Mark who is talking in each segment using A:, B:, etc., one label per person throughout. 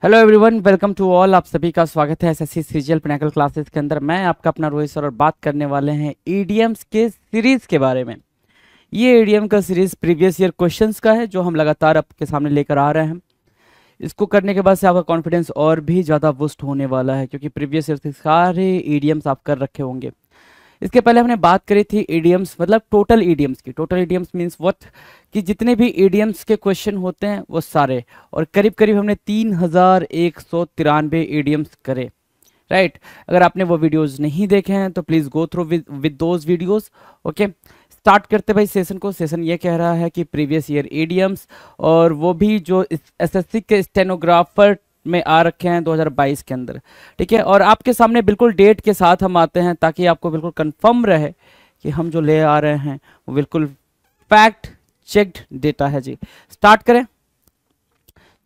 A: Hello everyone, welcome to all. आप सभी का स्वागत है एसएससी सीजीएल पिनाकल क्लासेस के अंदर। मैं आपका अपना रोहित सर और बात करने वाले हैं ईडीएम्स के सीरीज के बारे में। ये ईडीएम का सीरीज प्रीवियस ईयर क्वेश्चंस का है जो हम लगातार आपके सामने लेकर आ रहे हैं। इसको करने के बाद से आपका कॉन्फिडेंस और भी ज़्यादा बूस्ट होने वाला है क्योंकि प्रीवियस ईयर से सारे ईडीएम्स आप कर रखे होंगे। इसके पहले हमने बात करी थी ईडीएम्स मतलब टोटल ईडीएम्स की। टोटल ईडीएम्स मींस व्हाट, कि जितने भी ईडीएम्स के क्वेश्चन होते हैं वो सारे, और करीब करीब हमने 3193 ईडीएम्स करे। राइट। अगर आपने वो वीडियोस नहीं देखे हैं तो please go through with those videos. Okay, start करते भाई सेशन को। सेशन ये कह रहा है कि प्रीवियस ईयर ईडीएम्स, और वो भी जो एसएससी के स्टेनोग्राफर में आ रखे हैं 2022 के अंदर। ठीक है, और आपके सामने बिल्कुल डेट के साथ हम आते हैं ताकि आपको बिल्कुल कंफर्म रहे कि हम जो ले आ रहे हैं वो बिल्कुल फैक्ट चेक्ड डेटा है जी। स्टार्ट करें,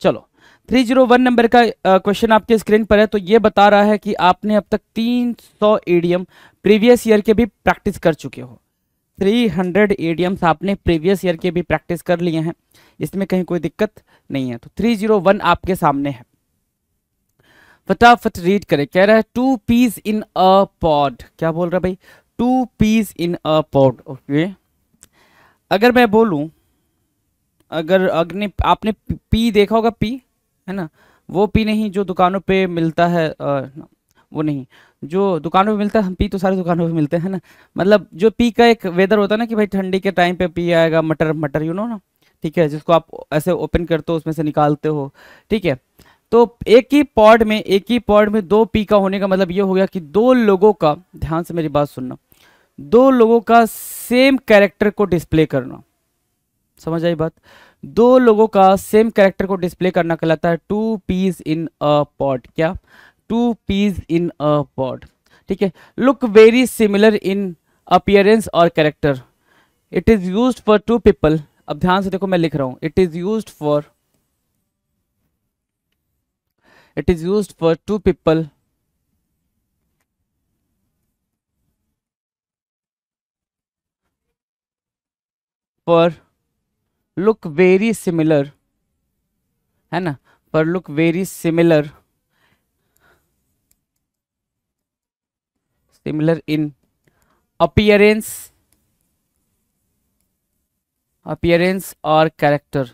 A: चलो। 301 नंबर का क्वेश्चन आपके स्क्रीन पर है। तो ये बता रहा है कि आपने अब तक 300 ईडीएम प्रीवियस ईयर के भी प्रैक्टिस कर चुके हो। 300 ईडीएम्स आपने प्रीवियस ईयर के भी प्रैक्टिस कर लिए हैं, इसमें कहीं कोई दिक्कत नहीं है। तो 301 आपके सामने है, फटाफट रीड करें। कह रहा है two peas in a pod. क्या बोल रहा है भाई? Two peas in a pod. Okay, अगर मैं बोलूं, अगर अग्नि आपने पी देखा होगा, पी है ना, वो पी नहीं जो दुकानों पे मिलता है, वो नहीं जो दुकानों पे मिलता है। हम पी तो सारी दुकानों पे मिलते हैं ना, मतलब जो पी का एक वेदर होता है ना कि भाई ठंडी के टाइम पे पी आएगा, मटर मटर यू नो ना। ठीक है, जिसको आप ऐसे ओपन करते हो उसमें से निकालते हो। ठीक है, तो एक ही पॉड में दो पी का होने का मतलब ये हो गया कि दो लोगों का, ध्यान से मेरी बात सुनना, दो लोगों का सेम कैरेक्टर को डिस्प्ले करना। समझ आई बात? दो लोगों का सेम कैरेक्टर को डिस्प्ले करना कहलाता है two peas in a pod. क्या? Two peas in a pod. ठीक है, look very similar in appearance और character. It is used for two people. अब ध्यान से देखो, मैं लिख रहा हूं it is used for two people पर लुक वेरी सिमिलर, है ना, पर look very similar in appearance और कैरेक्टर।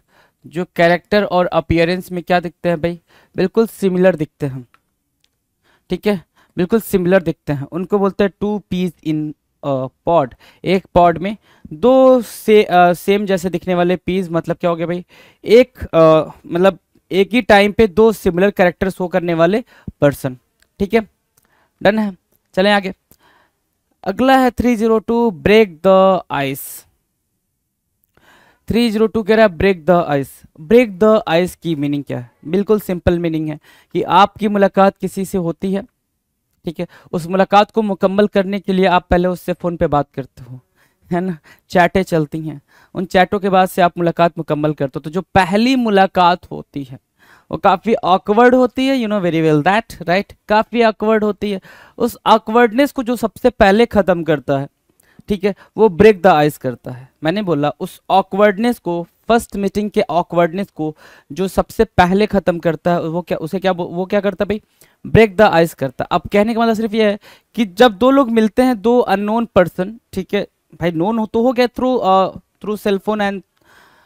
A: जो कैरेक्टर और अपियरेंस में क्या दिखते हैं भाई? बिल्कुल सिमिलर दिखते हैं। ठीक है, बिल्कुल सिमिलर दिखते हैं, उनको बोलते हैं टू पीस इन पॉड। एक पॉड में दो सेम जैसे दिखने वाले पीस, मतलब क्या हो गया भाई? मतलब एक ही टाइम पे दो सिमिलर कैरेक्टर शो करने वाले पर्सन। ठीक है, डन है। चलें आगे। अगला है 302 ब्रेक द आइस। 302 कह रहा है break the ice. Break the ice की मीनिंग क्या है? बिल्कुल सिंपल मीनिंग है कि आपकी मुलाकात किसी से होती है। ठीक है, उस मुलाकात को मुकम्मल करने के लिए आप पहले उससे फ़ोन पे बात करते हो, है ना, चैटें चलती हैं। उन चैटों के बाद से आप मुलाकात मुकम्मल करते हो। तो जो पहली मुलाकात होती है वो काफ़ी ऑकवर्ड होती है, you know very well that, right. काफ़ी ऑकवर्ड होती है। उस ऑकवर्डनेस को जो सबसे पहले ख़त्म करता है, ठीक है, वो ब्रेक द आइस करता है। मैंने बोला उस ऑकवर्डनेस को, फर्स्ट मीटिंग के ऑकवर्डनेस को जो सबसे पहले खत्म करता है वो क्या, उसे क्या, वो क्या करता है भाई? ब्रेक द आइस करता है। अब कहने का मतलब सिर्फ ये है कि जब दो लोग मिलते हैं, दो अननोन पर्सन, ठीक है भाई, नोन हो तो हो गया थ्रू थ्रू सेलफोन एंड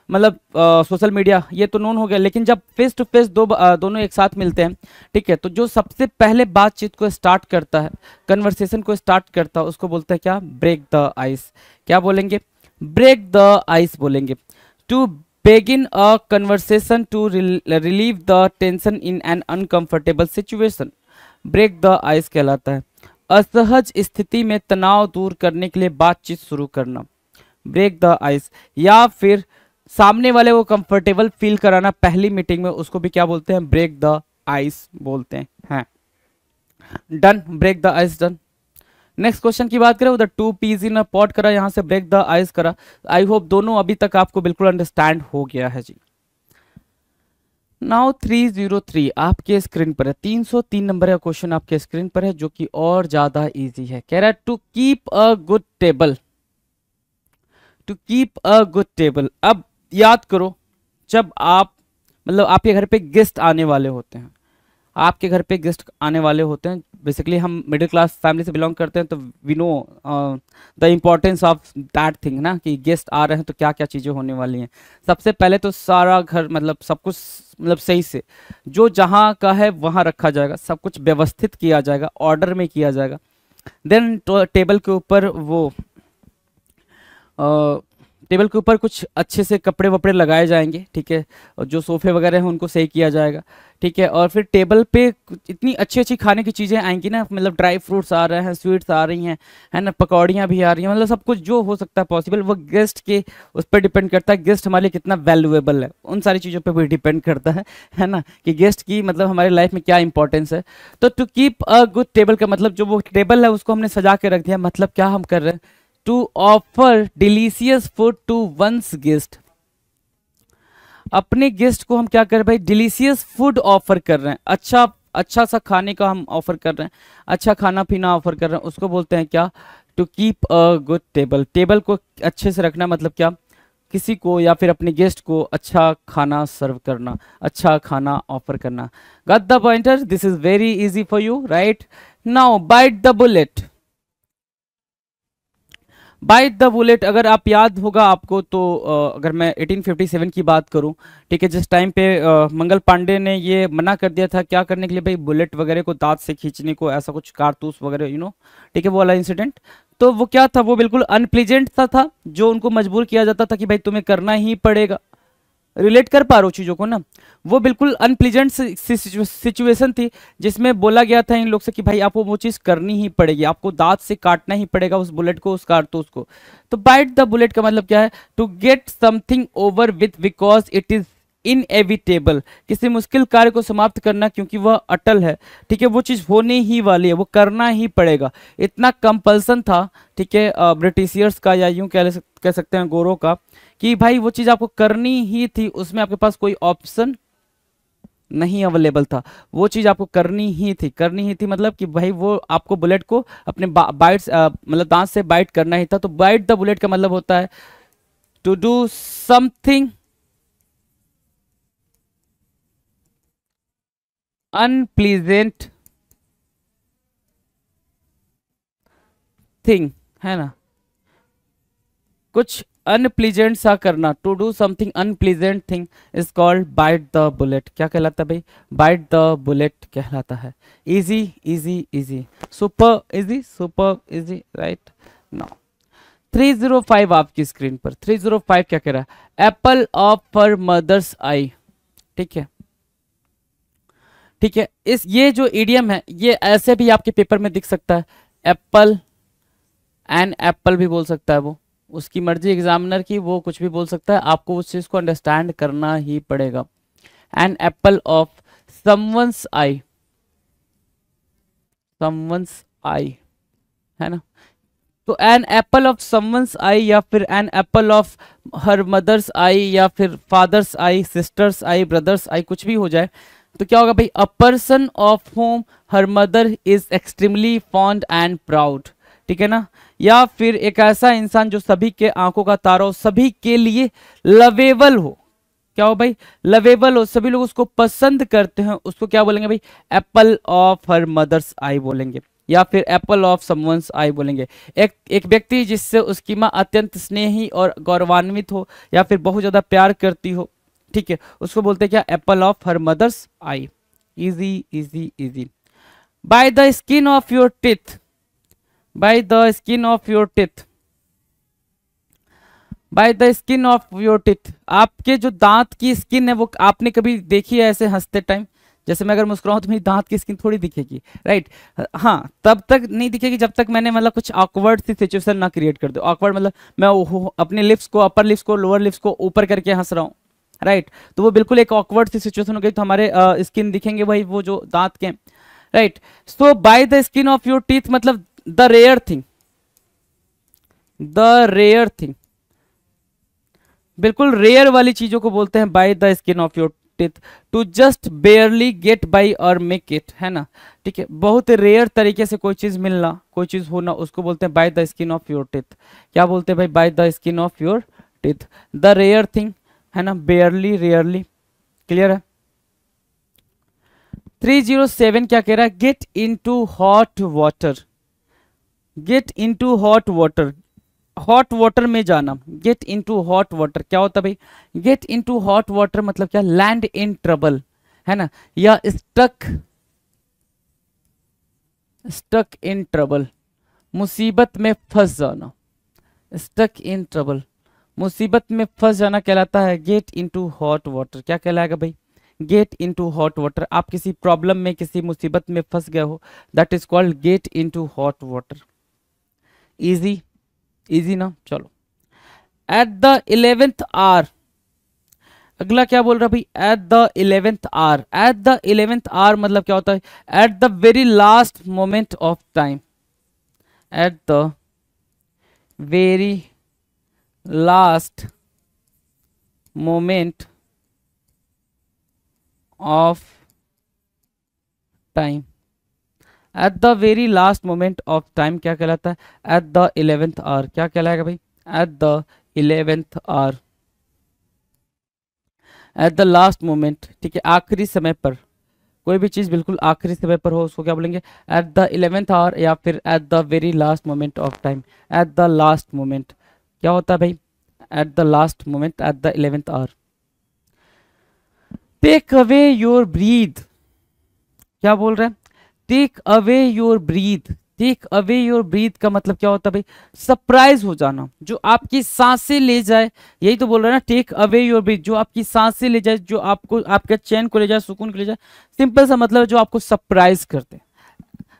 A: मतलब सोशल मीडिया, ये तो नोन हो गया। लेकिन जब फेस टू फेस दोनों एक साथ मिलते हैं, ठीक है, तो जो सबसे पहले बातचीत को स्टार्ट करता है, कन्वर्सेशन को स्टार्ट करता है, उसको बोलते हैं क्या? Break the ice. क्या बोलेंगे? ब्रेक द आइस बोलेंगे। To begin a conversation to relieve the tension in an uncomfortable situation, break the ice कहलाता है। असहज स्थिति में तनाव दूर करने के लिए बातचीत शुरू करना, ब्रेक द आइस। या फिर सामने वाले को कंफर्टेबल फील कराना पहली मीटिंग में, उसको भी क्या बोलते हैं? ब्रेक द आइस बोलते हैं। Done, break the ice done. Next question की बात करें, उधर two peas in a pot करा, यहां से ब्रेक द आइस करा। आई होप दोनों अभी तक आपको बिल्कुल अंडरस्टैंड हो गया है जी। नाउ 303 आपके स्क्रीन पर है। 303 नंबर का क्वेश्चन आपके स्क्रीन पर है जो कि और ज्यादा इजी है। कह रहा है to keep a good table. To keep a good table. अब याद करो, जब आप मतलब आपके घर पे गेस्ट आने वाले होते हैं, आपके घर पे गेस्ट आने वाले होते हैं, बेसिकली हम मिडिल क्लास फैमिली से बिलोंग करते हैं, तो we know the importance of that thing ना, कि गेस्ट आ रहे हैं तो क्या क्या चीज़ें होने वाली हैं। सबसे पहले तो सारा घर मतलब सब कुछ मतलब सही से जो जहाँ का है वहाँ रखा जाएगा, सब कुछ व्यवस्थित किया जाएगा, ऑर्डर में किया जाएगा। देन टेबल के ऊपर वो टेबल के ऊपर कुछ अच्छे से कपड़े वपड़े लगाए जाएंगे, ठीक है, और जो सोफे वगैरह हैं उनको सही किया जाएगा, ठीक है। और फिर टेबल पे इतनी अच्छी अच्छी खाने की चीज़ें आएंगी ना, मतलब ड्राई फ्रूट्स आ रहे हैं, स्वीट्स आ रही हैं, है ना, पकौड़ियाँ भी आ रही हैं, मतलब सब कुछ जो हो सकता है पॉसिबल, वो गेस्ट के उस पर डिपेंड करता है, गेस्ट हमारे लिए कितना वैल्यूएबल है, उन सारी चीज़ों पर भी डिपेंड करता है ना, कि गेस्ट की मतलब हमारी लाइफ में क्या इंपॉर्टेंस है। तो to keep a good table का मतलब जो वो टेबल है उसको हमने सजा के रख दिया, मतलब क्या हम कर रहे हैं, to offer delicious food to one's guest. अपने गेस्ट को हम क्या कर रहे हैं भाई, डिलीशियस फूड ऑफर कर रहे हैं, अच्छा अच्छा सा खाने का हम ऑफर कर रहे हैं, अच्छा खाना पीना ऑफर कर रहे हैं, उसको बोलते हैं क्या, to keep a good table. Table को अच्छे से रखना मतलब क्या, किसी को या फिर अपने गेस्ट को अच्छा खाना सर्व करना, अच्छा खाना ऑफर करना। Got the pointer, this is very easy for you, right. Now bite the bullet. Bite the bullet, अगर आप याद होगा आपको तो अगर मैं 1857 की बात करूं, ठीक है, जिस टाइम पे मंगल पांडे ने ये मना कर दिया था क्या करने के लिए भाई, बुलेट वगैरह को दांत से खींचने को, ऐसा कुछ कारतूस वगैरह, ठीक है, वो वाला इंसिडेंट। तो वो क्या था, वो बिल्कुल अनप्लीजेंट सा था, जो उनको मजबूर किया जाता था कि भाई तुम्हें करना ही पड़ेगा। रिलेट कर पा रहे हो चीज़ों को ना, वो बिल्कुल अनप्लीजेंट सिचुएशन थी, जिसमें बोला गया था इन लोग से कि भाई आपको वो चीज़ करनी ही पड़ेगी, आपको दांत से काटना ही पड़ेगा उस बुलेट को, उस कारतूस को। तो बाइट द बुलेट का मतलब क्या है, to get something over with because it is inevitable, किसी मुश्किल कार्य को समाप्त करना क्योंकि वह अटल है, ठीक है, वो चीज़ होने ही वाली है, वो करना ही पड़ेगा, इतना कंपल्सन था, ठीक है, ब्रिटिशियर्स का या यूं कह सकते हैं गोरों का, कि भाई वो चीज़ आपको करनी ही थी, उसमें आपके पास कोई ऑप्शन नहीं अवेलेबल था, वो चीज़ आपको करनी ही थी, करनी ही थी, मतलब कि भाई वो आपको बुलेट को अपने बाइट्स मतलब दांत से बाइट करना ही था। तो बाइट द बुलेट का मतलब होता है to do something unpleasant thing, है ना, कुछ अनप्लीजेंट सा करना, to do something unpleasant thing is called bite the bullet. क्या कहलाता है भाई, बाइट द बुलेट कहलाता है। Easy easy easy, super easy, super easy, right. Now 305 आपकी स्क्रीन पर, 305 क्या कह रहा है, apple of her mother's eye, ठीक है, ठीक है। इस ये जो इडियम है ये ऐसे भी आपके पेपर में दिख सकता है, एप्पल एंड एप्पल भी बोल सकता है वो, उसकी मर्जी एग्जामिनर की, वो कुछ भी बोल सकता है, आपको उस चीज को अंडरस्टैंड करना ही पड़ेगा। An apple of someone's eye, someone's eye, है ना, तो an apple of someone's eye या फिर an apple of her mother's eye या फिर father's eye, sister's eye, brother's eye, कुछ भी हो जाए तो क्या होगा भाई, a person of whom her mother is extremely fond and proud, ठीक है ना, या फिर एक ऐसा इंसान जो सभी के आंखों का तारा हो, सभी के लिए लवेबल हो, क्या हो भाई, लवेबल हो, सभी लोग उसको पसंद करते हैं, उसको क्या बोलेंगे भाई, एप्पल ऑफ हर मदर्स आई बोलेंगे, या फिर एप्पल ऑफ समवंस आई बोलेंगे। एक व्यक्ति जिससे उसकी माँ अत्यंत स्नेही और गौरवान्वित हो या फिर बहुत ज्यादा प्यार करती हो, ठीक है, उसको बोलते हैं क्या, Apple of her mother's eye. Easy easy easy. Bye the skin of your teeth, bye the skin of your teeth, bye the skin of your teeth, आपके जो दांत की स्किन है वो आपने कभी देखी है ऐसे हंसते टाइम, जैसे मैं अगर मुस्कुराऊं तो मेरी दांत की स्किन थोड़ी दिखेगी, राइट, हाँ, तब तक नहीं दिखेगी जब तक मैंने मतलब कुछ ऑकवर्ड सी सिचुएशन ना क्रिएट कर दो। ऑकवर्ड मतलब मैं अपने लिप्स को, अपर लिप्स को, लोअर लिप्स को ऊपर करके हंस रहा हूँ, राइट, तो वो बिल्कुल एक ऑकवर्ड सी सिचुएशन हो गई, तो हमारे स्किन दिखेंगे भाई वो जो दांत के, right. So by the skin of your teeth मतलब the rare thing, the rare thing, बिल्कुल रेयर वाली चीजों को बोलते हैं by the skin of your teeth. To just barely get by और मेक इट, है ना, ठीक है, बहुत रेयर तरीके से कोई चीज मिलना, कोई चीज होना, उसको बोलते हैं by the skin of your teeth. क्या बोलते हैं भाई, by the skin of your teeth, the rare thing, है ना, बेयरली, रेयरली, क्लियर है। 307 क्या कह रहा है, get into hot water, gate into hot water, hot water में जाना। गेट इनटू हॉट वाटर क्या होता है भाई, गेट इनटू हॉट वाटर मतलब क्या, लैंड इन ट्रबल, है ना, या स्टक, स्टक इन ट्रबल, मुसीबत में फंस जाना, स्टक इन ट्रबल, मुसीबत में फंस जाना कहलाता है गेट इनटू हॉट वाटर। क्या कहलाएगा भाई, गेट इनटू हॉट वाटर। आप किसी प्रॉब्लम में, किसी मुसीबत में फंस गए हो, that is called gate into hot water. Easy, easy ना। चलो, एट द 11th आवर, अगला क्या बोल रहा भाई, at the 11th hour. At the 11th hour मतलब क्या होता है, at the very last moment of time, at the very last moment of time, at the very last moment of time क्या कहलाता है, एट द 11th आवर। क्या कहलाएगा भाई, at the 11th hour, at the last moment, ठीक है, आखिरी समय पर, कोई भी चीज बिल्कुल आखिरी समय पर हो उसको क्या बोलेंगे, एट द 11th आवर, या फिर at the very last moment of time. At the last moment क्या होता है भाई, at the last moment, at the 11th hour. Take away your breath, क्या बोल रहे हैं, take away your breath. Take away your breath का मतलब क्या होता है भाई, सरप्राइज हो जाना, जो आपकी सांसें ले जाए, यही तो बोल रहा है ना, टेक अवे योर ब्रीथ, जो आपकी सांसें ले जाए, जो आपको, आपके चैन को ले जाए, सुकून को ले जाए, सिंपल सा मतलब जो आपको सरप्राइज करते,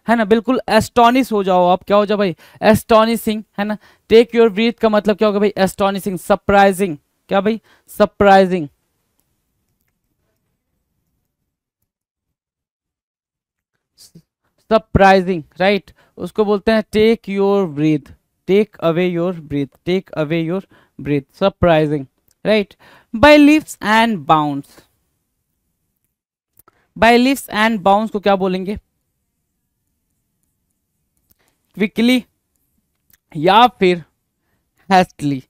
A: है ना, बिल्कुल एस्टॉनिश हो जाओ आप, क्या हो जाओ भाई, एस्टॉनिशिंग, है ना। टेक योर ब्रीथ का मतलब क्या होगा भाई, एस्टॉनिशिंग, सरप्राइजिंग, क्या भाई, सरप्राइजिंग। सरप्राइजिंग, राइट, उसको बोलते हैं take your breath, take away your breath, take away your breath, surprising, right. By leaps and bounds, by leaps and bounds को क्या बोलेंगे, क्विकली या फिर hastily.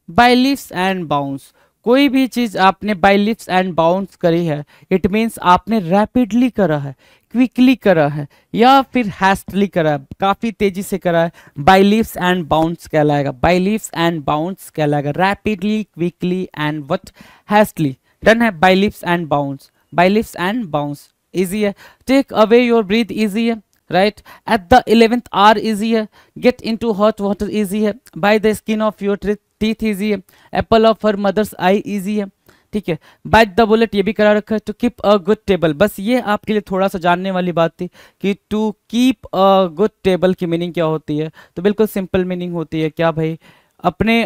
A: By leaps and bounds, कोई भी चीज आपने बाय लिफ्स एंड बाउंड्स करी है, इट मीन्स आपने रैपिडली करा है, क्विकली करा है, या फिर हैस्टली करा है, काफी तेजी से करा है, बाय लिफ्स एंड बाउंड्स कहलाएगा, बाय लिफ्स एंड बाउंड्स कहलाएगा, rapidly, quickly and what, hastily. Done है, by leaps and bounds, by leaps and bounds easy है। Take away your breath easy है, right. At the 11th hour easy है, get into hot water easy है, by the skin of your teeth easy है, apple of her mother's eye easy है, ठीक है। Bite the bullet ये भी करा रखा है, to keep a good table, बस ये आपके लिए थोड़ा सा जानने वाली बात थी कि to keep a good table की मीनिंग क्या होती है, तो बिल्कुल सिंपल मीनिंग होती है क्या भाई, अपने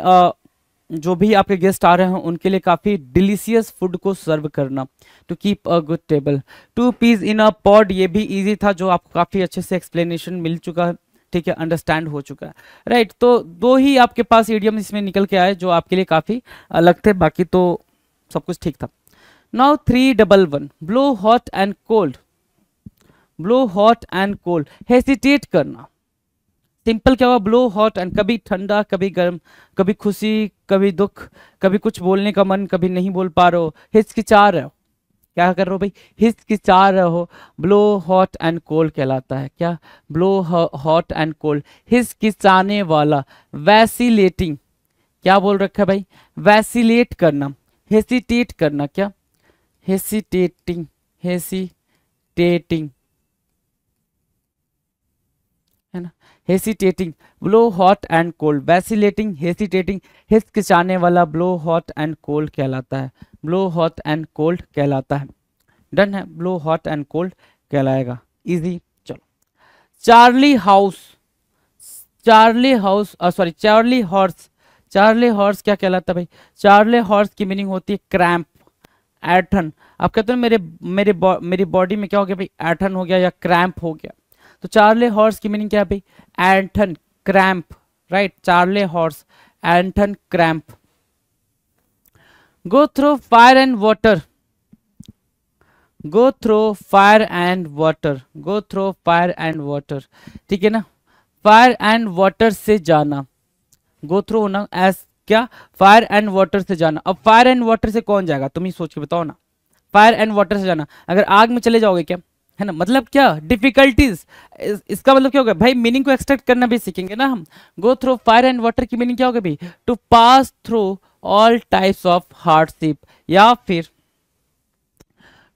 A: जो भी आपके गेस्ट आ रहे हैं उनके लिए काफ़ी डिलीशियस फूड को सर्व करना, to keep a good table. Two peas in a pod ये भी इजी था, जो आपको काफ़ी अच्छे से एक्सप्लेनेशन मिल चुका है, ठीक है, अंडरस्टैंड हो चुका है, राइट। तो दो ही आपके पास इडियम इसमें निकल के आए जो आपके लिए काफ़ी अलग थे, बाकी तो सब कुछ ठीक था। Now 311, blow hot and cold, blow hot and cold, hesitate करना, सिंपल क्या हुआ, ब्लो हॉट एंड, कभी ठंडा कभी गर्म, कभी खुशी कभी दुख, कभी कुछ बोलने का मन कभी नहीं बोल पा रहे हो, हिचकिचा रहे हो, क्या कर रहे हो भाई, हिचकिचा रहे हो, ब्लो हॉट एंड कोल्ड कहलाता है क्या, ब्लो हॉट एंड कोल्ड, हिचकिचाने वाला। वैसिलेटिंग, क्या बोल रखा है भाई, वैसिलेट करना, हेसिटेट करना, क्या, हेसिटेटिंग, हेसिटेटिंग, है ना, hesitating, blow hot and cold, vacillating, hesitating, हिचकिचाने वाला ब्लो हॉट एंड कोल्ड कहलाता है, ब्लो हॉट एंड कोल्ड कहलाता है। डन है, ब्लो हॉट एंड कोल्ड कहलाएगा, इजी। चलो, Charlie house, Charlie house, sorry Charlie horse, Charlie horse क्या कहलाता है भाई, चार्ली हॉर्स की मीनिंग होती है क्रैम्प, ऐठन। आप कहते हो मेरी बॉडी में क्या हो गया भाई, ऐठन हो गया या क्रैम्प हो गया, तो चार्ले हॉर्स की मीनिंग क्या है भाई, एंटन, क्रैम्प, राइट, चार्ले हॉर्स, एंटन, cramp. Go through fire and water, go through fire and water, go through fire and water, ठीक है ना, फायर एंड वाटर से जाना, गो थ्रू होना एज क्या, फायर एंड वाटर से जाना। अब फायर एंड वाटर से कौन जाएगा, तुम ही सोच के बताओ ना, फायर एंड वाटर से जाना, अगर आग में चले जाओगे क्या, है ना, मतलब क्या डिफिकल्टीज, इसका मतलब क्या होगा भाई, मीनिंग को एक्सट्रैक्ट करना भी सीखेंगे ना हम। Go through fire and water की मीनिंग क्या होगा भाई, to pass through all types of hardship, या फिर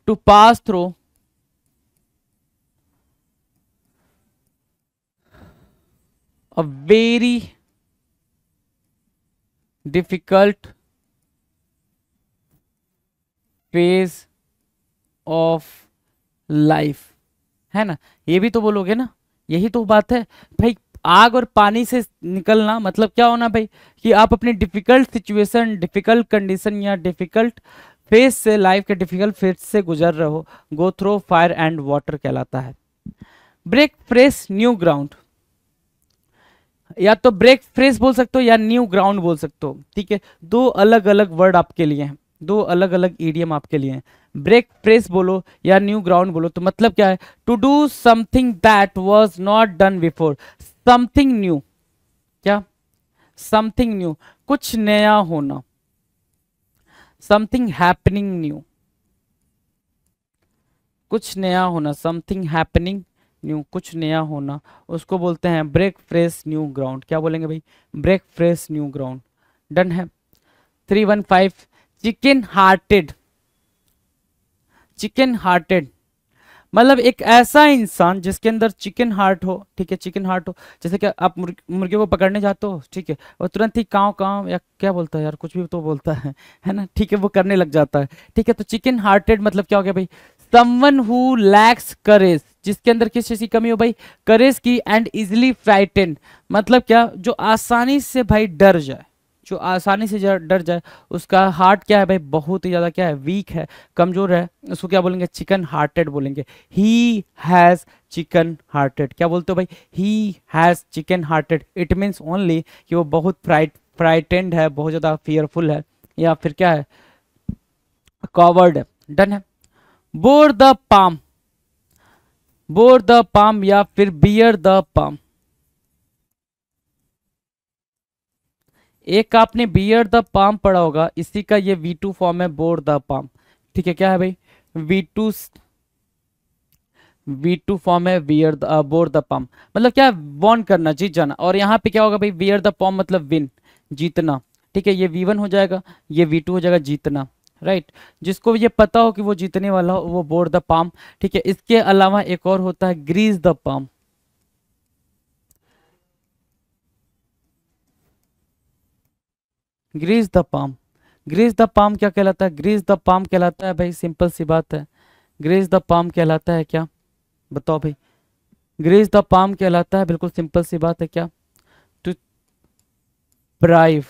A: to pass through a very difficult phase of life, है ना, ये भी तो बोलोगे ना, यही तो बात है भाई। आग और पानी से निकलना मतलब क्या होना भाई, कि आप अपनी डिफिकल्ट सिचुएशन, डिफिकल्ट कंडीशन या डिफिकल्ट फेज से, लाइफ के डिफिकल्ट फेज से गुजर रहे हो, गो थ्रू फायर एंड वाटर कहलाता है। ब्रेक फ्रेश न्यू ग्राउंड, या तो ब्रेक फ्रेश बोल सकते हो या न्यू ग्राउंड बोल सकते हो, ठीक है, दो अलग अलग वर्ड आपके लिए हैं, दो अलग अलग ईडियम आपके लिए हैं। ब्रेक फ्रेश बोलो या न्यू ग्राउंड बोलो तो मतलब क्या है, to do something that was not done before, something new, क्या, समथिंग न्यू, कुछ नया होना, समथिंग हैपनिंग न्यू, कुछ नया होना, समथिंग हैपनिंग न्यू, कुछ नया होना, उसको बोलते हैं ब्रेक फ्रेश न्यू ग्राउंड। क्या बोलेंगे भाई, break fresh new ground. Done है। 315, चिकन हार्टेड, चिकन हार्टेड मतलब एक ऐसा इंसान जिसके अंदर चिकन हार्ट हो, ठीक है, चिकन हार्ट हो, जैसे कि आप मुर्गे को पकड़ने जाते हो, ठीक है, और तुरंत ही काव काव या क्या बोलता है यार, कुछ भी तो बोलता है ना, ठीक है, वो करने लग जाता है, ठीक है, तो चिकन हार्टेड मतलब क्या हो गया भाई, समवन हु लैक्स करेज, जिसके अंदर किस चीज की कमी हो भाई, करेज की, एंड इजिली फ्राइटेंड मतलब क्या, जो आसानी से भाई डर जाए, जो आसानी से डर जाए, उसका हार्ट क्या है भाई, बहुत ही ज्यादा क्या है, वीक है, कमजोर है, उसको क्या बोलेंगे, चिकन हार्टेड बोलेंगे। ही हैज चिकन हार्टेड, क्या बोलते हो भाई, he has chicken hearted, it means only कि वो बहुत फ्राइटेंड है, बहुत ज्यादा फियरफुल है, या फिर क्या है, कॉवर्ड है। डन है। Bore the palm, bore the palm या फिर बियर द पाम, एक आपने बियर द पाम पढ़ा होगा, इसी का ये V2 फॉर्म है, बोर द पाम, ठीक है, क्या है भाई, V2, V2 फॉर्म है, bear the bore the palm मतलब क्या, वॉन करना, जीत जाना, और यहाँ पे क्या होगा भाई, बियर द पाम मतलब विन, जीतना, ठीक है, ये V1 हो जाएगा, ये V2 हो जाएगा, जीतना, राइट। जिसको ये पता हो कि वो जीतने वाला हो वो बोर द पाम, ठीक है। इसके अलावा एक और होता है grease the palm, grease the palm, grease the palm क्या कहलाता है, ग्रीज द पाम कहलाता है भाई, सिंपल सी बात है, ग्रीज द पाम कहलाता है क्या, बताओ भाई, ग्रीज द पाम कहलाता है, बिल्कुल सिंपल सी बात है, क्या, टू ब्राइव,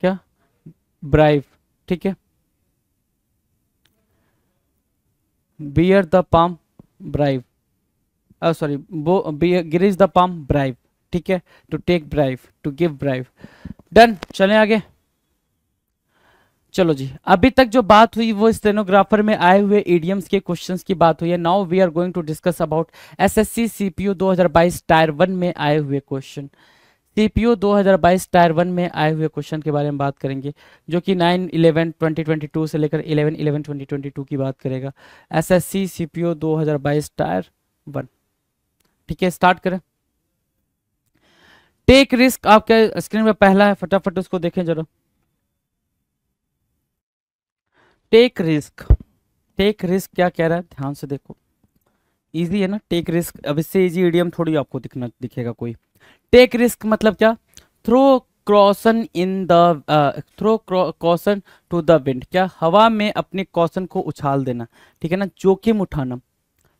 A: क्या, ब्राइव, ठीक है, bear the palm bribe, sorry, वो ग्रीज द पाम ब्राइव, ठीक है, to take bribe, to give bribe. Done, चलें आगे। चलो जी, अभी तक जो बात हुई वो स्टेनोग्राफर में आए हुए इडियम्स के क्वेश्चंस की बात हुई है। Now we are going to discuss about SSC CPU 2022 tier 1 में आए हुए क्वेश्चन। सीपीयू 2022 टायर 1 में आए हुए क्वेश्चन के बारे में बात करेंगे, जो कि 9/11/2022 से लेकर 11/11/2022 की बात करेगा। एसएससी सीपीयू 2022 टायर 1, ठीक है, स्टार्ट करें। टेक रिस्क आपके स्क्रीन पे पहला है, फटाफट उसको देखें जरा। टेक रिस्क, टेक रिस्क क्या कह रहा है, ध्यान से देखो, इजी है ना, टेक रिस्क, अब इससे इजी इडियम थोड़ी आपको दिखेगा कोई। टेक रिस्क मतलब क्या, throw caution in the, throw caution to the wind, क्या, हवा में अपने कॉशन को उछाल देना, ठीक है ना, जोखिम उठाना,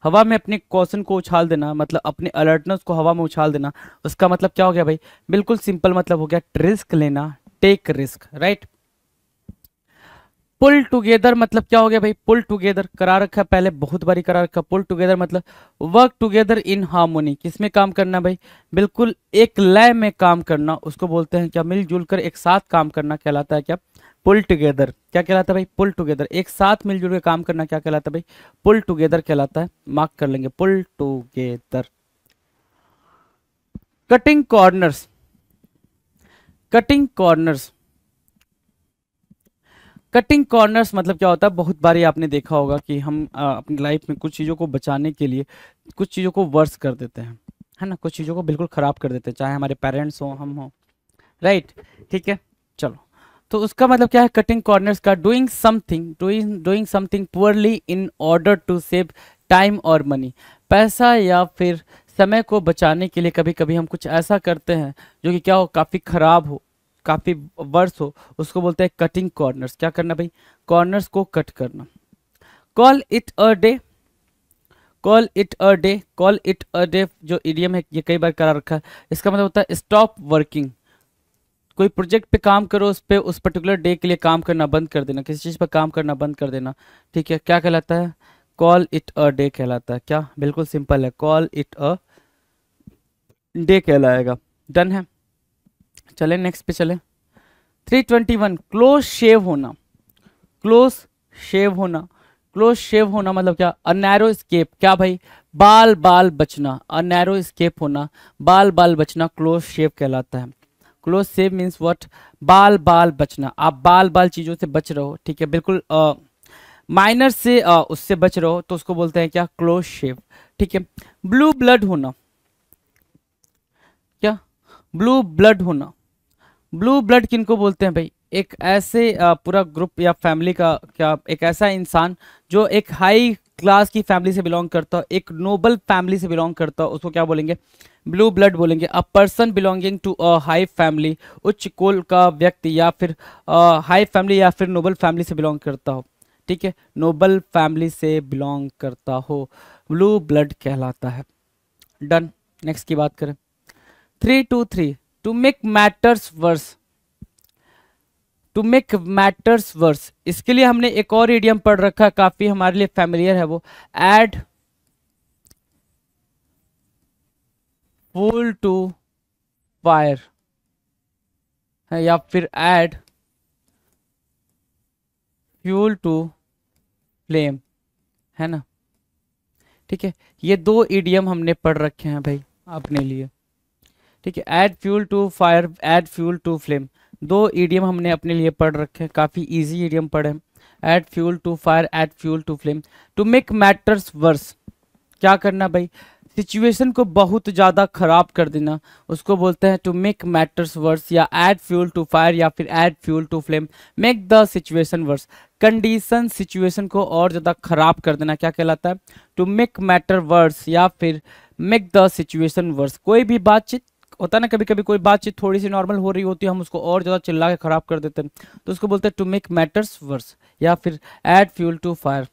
A: हवा में अपने कॉशन को उछाल देना मतलब अपने अलर्टनेस को हवा में उछाल देना, उसका मतलब क्या हो गया भाई, बिल्कुल सिंपल मतलब हो गया रिस्क लेना, टेक रिस्क, राइट। पुल टुगेदर मतलब क्या हो गया भाई, पुल टुगेदर करा रखा है पहले, बहुत बारी करा रखा, पुल टुगेदर मतलब वर्क टुगेदर इन हार्मोनी, किसमें काम करना भाई, बिल्कुल एक लय में काम करना, उसको बोलते हैं क्या, मिलजुल कर एक साथ काम करना कहलाता है क्या, पुल टुगेदर। क्या कहलाता है भाई, पुल टुगेदर, एक साथ मिलजुल कर काम करना क्या कहलाता है भाई, पुल टुगेदर कहलाता है, मार्क कर लेंगे, pull together. Cutting corners, cutting corners, cutting corners मतलब क्या होता है, बहुत बारी आपने देखा होगा कि हम अपनी लाइफ में कुछ चीज़ों को बचाने के लिए कुछ चीज़ों को वर्स कर देते हैं, है ना, कुछ चीज़ों को बिल्कुल ख़राब कर देते हैं, चाहे हमारे पेरेंट्स हों, हम हों, राइट। ठीक है, चलो। तो उसका मतलब क्या है, कटिंग कॉर्नर्स का, doing something poorly in order to save time और मनी। पैसा या फिर समय को बचाने के लिए कभी कभी हम कुछ ऐसा करते हैं जो कि क्या हो, काफ़ी ख़राब हो, काफ़ी वर्स हो, उसको बोलते हैं कटिंग कॉर्नर्स। क्या करना भाई, कॉर्नर्स को कट करना। Call it a day, call it a day जो इडियम है, ये कई बार करा रखा है, इसका मतलब होता है स्टॉप वर्किंग। कोई प्रोजेक्ट पे काम करो, उस पे उस पर्टिकुलर डे के लिए काम करना बंद कर देना, किसी चीज़ पर काम करना बंद कर देना। ठीक है, क्या कहलाता है, कॉल इट अ डे कहलाता है। क्या, बिल्कुल सिंपल है, कॉल इट अ डे कहलाएगा। डन है, चले नेक्स्ट पे चले। 321, क्लोज शेव होना। क्लोज शेव होना, क्लोज शेव होना मतलब क्या, अ नैरो स्केप। क्या भाई, बाल बाल बचना, अ नैरो स्केप होना, बाल बाल बचना क्लोज शेव कहलाता है। क्लोज शेव मीन्स व्हाट, बाल बाल बचना, आप बाल बाल चीज़ों से बच रहे हो, ठीक है, बिल्कुल माइनर से उससे बच रहे हो, तो उसको बोलते हैं क्या, क्लोज शेव। ठीक है, ब्लू ब्लड होना। क्या, ब्लू ब्लड होना, ब्लू ब्लड किनको बोलते हैं भाई, एक ऐसे पूरा ग्रुप या फैमिली का, क्या, एक ऐसा इंसान जो एक हाई क्लास की फैमिली से बिलोंग करता हो, एक नोबल फैमिली से बिलोंग करता हो, उसको क्या बोलेंगे, ब्लू ब्लड बोलेंगे। A person belonging to a high family, उच्च कुल का व्यक्ति, या फिर हाई फैमिली या फिर नोबल फैमिली से बिलोंग करता हो। ठीक है, नोबल फैमिली से बिलोंग करता हो, ब्लू ब्लड कहलाता है। डन, नेक्स्ट की बात करें। 323, to make matters worse, to make matters worse, इसके लिए हमने एक और इडियम पढ़ रखा है, काफी हमारे लिए फैमिलियर है, वो एड फूल टू फायर है, या फिर एड फ्यूल टू फ्लेम, है ना। ठीक है, ये दो इडियम हमने पढ़ रखे हैं भाई अपने लिए। ठीक है, add fuel to fire, add fuel to flame, दो इडियम हमने अपने लिए पढ़ रखे हैं, काफ़ी इजी इडियम पढ़े हैं। Add fuel to fire, add fuel to flame. To make matters worse, क्या करना भाई, सिचुएशन को बहुत ज़्यादा खराब कर देना, उसको बोलते हैं टू मेक मैटर्स वर्स, या ऐड फ्यूल टू फायर, या फिर add fuel to flame. Make the situation worse, condition situation को और ज़्यादा खराब कर देना, क्या कहलाता है, टू मेक मैटर वर्स, या फिर मेक द सिचुएशन वर्स। कोई भी बातचीत होता है ना, कभी कभी कोई बातचीत थोड़ी सी नॉर्मल हो रही होती है, हम उसको और ज़्यादा चिल्ला के खराब कर देते हैं, तो उसको बोलते हैं टू मेक मैटर्स वर्स, या फिर add fuel to fire.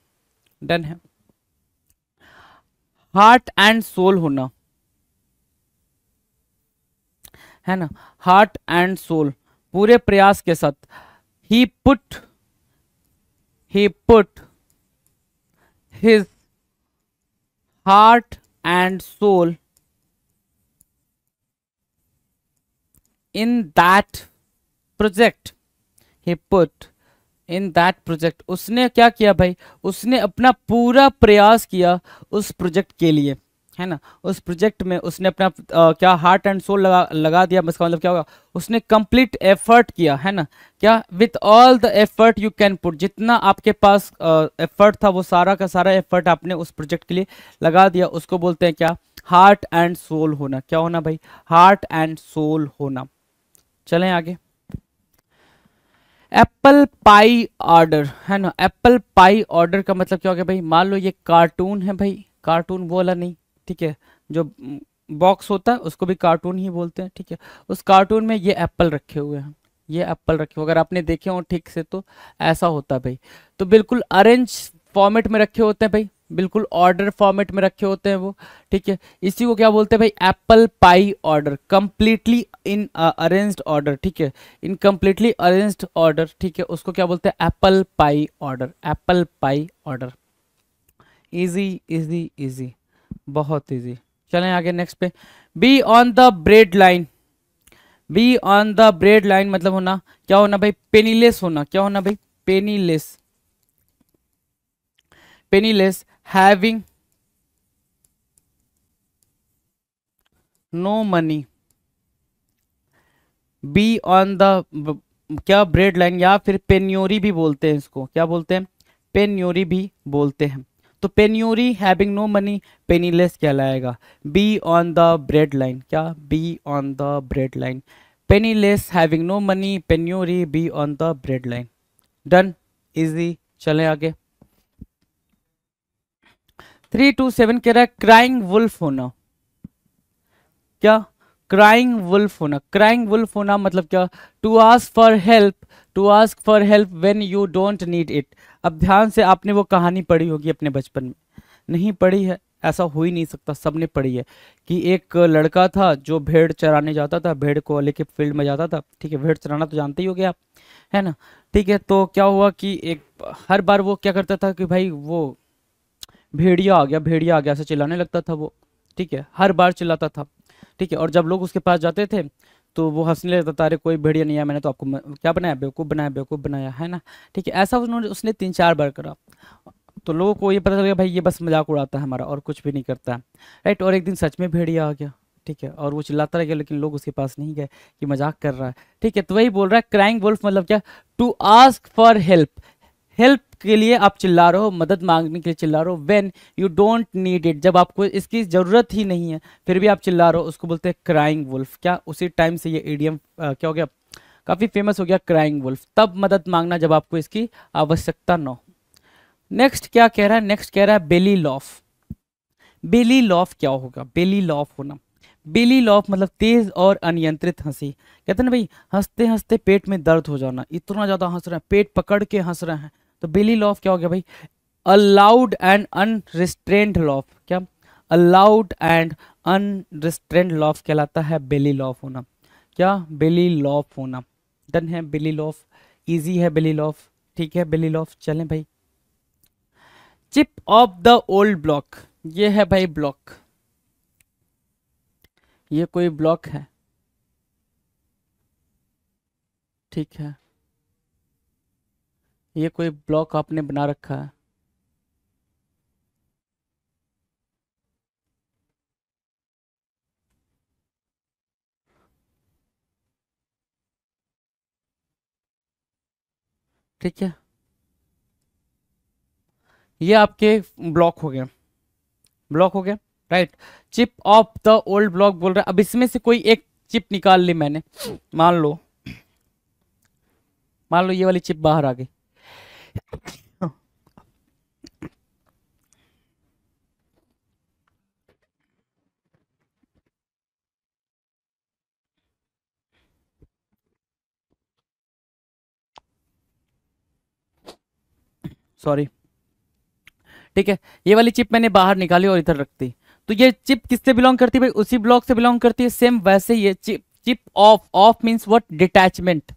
A: Done है। हार्ट एंड सोल होना, है ना, हार्ट एंड सोल, पूरे प्रयास के साथ। He put he put his heart and soul in that project, he put in that project, उसने क्या किया भाई, उसने अपना पूरा प्रयास किया उस प्रोजेक्ट के लिए, है ना, उस प्रोजेक्ट में उसने अपना क्या हार्ट एंड सोल लगा लगा दिया। इसका मतलब क्या होगा, उसने कंप्लीट एफर्ट किया, है ना, क्या, with all the effort you can put, जितना आपके पास एफर्ट था, वो सारा का सारा एफर्ट आपने उस प्रोजेक्ट के लिए लगा दिया, उसको बोलते हैं क्या, हार्ट एंड सोल होना। क्या होना भाई, हार्ट एंड सोल होना। चलें आगे। एप्पल पाई ऑर्डर, है ना, एप्पल पाई ऑर्डर का मतलब क्या हो गया भाई, मान लो ये कार्टून है भाई, कार्टून वो वाला नहीं, ठीक है, जो बॉक्स होता है उसको भी कार्टून ही बोलते हैं। ठीक है, उस कार्टून में ये एप्पल रखे हुए हैं, ये एप्पल रखे हुए, अगर आपने देखे हो ठीक से तो ऐसा होता है भाई। तो बिल्कुल अरेंज फॉर्मेट में रखे होते हैं भाई, बिल्कुल ऑर्डर फॉर्मेट में रखे होते हैं वो। ठीक है, इसी को क्या बोलते हैं भाई, Apple pie order, completely in arranged order. ठीक है, इन कंप्लीटली अरेंज्ड ऑर्डर, ठीक है, उसको क्या बोलते हैं, Apple pie order, Apple pie order. Easy easy easy, बहुत इजी। चलें आगे नेक्स्ट पे। B on the bread line, B on the bread line मतलब होना, क्या होना भाई, पेनीलेस होना। क्या होना भाई, penniless, penniless, having no money, be on the क्या ब्रेड लाइन या फिर पेन्योरी भी बोलते हैं इसको, क्या बोलते हैं, पेन्योरी भी बोलते हैं। तो penury having no money, penniless कहलाएगा। Be on the bread line, क्या, be on the bread line. Penniless having no money, penury, be on the bread line. Done, easy. चलें आगे। 327 कह रहा है क्राइंग वुल्फ होना, क्या, क्राइंग वुल्फ होना। क्राइंग वुल्फ होना मतलब क्या, to ask for help, to ask for help when you don't need it. अब ध्यान से, आपने वो कहानी पढ़ी होगी अपने बचपन में, नहीं पढ़ी है ऐसा हो ही नहीं सकता, सबने पढ़ी है, कि एक लड़का था जो भेड़ चराने जाता था, भेड़ को लेके फील्ड में जाता था, ठीक है, भेड़ चराना तो जानते ही होगे आप, है ना। ठीक है, तो क्या हुआ कि एक, हर बार वो क्या करता था कि भाई वो भेड़िया आ गया, भेड़िया आ गया ऐसे चिल्लाने लगता था वो, ठीक है, हर बार चिल्लाता था, ठीक है। और जब लोग उसके पास जाते थे तो वो हंसने लगता था, अरे कोई भेड़िया नहीं है, मैंने तो आपको क्या बनाया, बेवकूफ़ बनाया, बेवकूफ़ बनाया, है ना। ठीक है, ऐसा उन्होंने उसने 3-4 बार करा। तो लोगों को ये पता चल गया भाई ये बस मजाक उड़ाता है हमारा और कुछ भी नहीं करता है, राइट। और एक दिन सच में भेड़िया आ गया, ठीक है, और वो चिल्लाता रह गया, लेकिन लोग उसके पास नहीं गए कि मजाक कर रहा है, ठीक है। तो वही बोल रहा है क्राइंग वुल्फ मतलब क्या, to ask for help, help के लिए आप चिल्ला रहे हो, मदद मांगने के लिए चिल्ला रहे हो, when you don't need it, जब आपको इसकी जरूरत ही नहीं है फिर भी आप चिल्ला रहे हो, उसको बोलते हैं क्राइंग वुल्फ। क्या, उसी टाइम से ये इडियम क्या हो गया, काफी फेमस हो गया, क्राइंग वुल्फ, तब मदद मांगना जब आपको इसकी आवश्यकता न हो। नेक्स्ट क्या कह रहा है, नेक्स्ट कह रहा है बेली लॉफ। बेली लॉफ क्या होगा, बेली लॉफ होना, बेली लॉफ मतलब तेज और अनियंत्रित हंसी। कहते हैं ना भाई, हंसते हंसते पेट में दर्द हो जाना, इतना ज्यादा हंस रहे हैं, पेट पकड़ के हंस रहे हैं, तो बेली लॉफ क्या हो गया भाई, अ लाउड एंड अनरिस्ट्रेन्ड लॉफ, क्या, अ लाउड एंड अनरिस्ट्रेन्ड लॉफ कहलाता है बेली लॉफ होना, क्या, बेली लॉफ होना। डन है, बेली लॉफ, इजी है बेली लॉफ, ठीक है, बेली लॉफ। चलें भाई, chip off the old block, ये है भाई ब्लॉक, ये कोई ब्लॉक है, ठीक है, ये कोई ब्लॉक आपने बना रखा है, ठीक है, ये आपके ब्लॉक हो गया, ब्लॉक हो गया, right. Chip off the old block बोल रहा है, अब इसमें से कोई एक चिप निकाल ली मैंने, मान लो, मान लो ये वाली चिप बाहर आ गई, सॉरी, ठीक है, ये वाली चिप मैंने बाहर निकाली और इधर रख दी। तो ये चिप किससे बिलोंग करती है भाई, उसी ब्लॉक से बिलोंग करती है, सेम वैसे ये chip, chip off, of means what, detachment,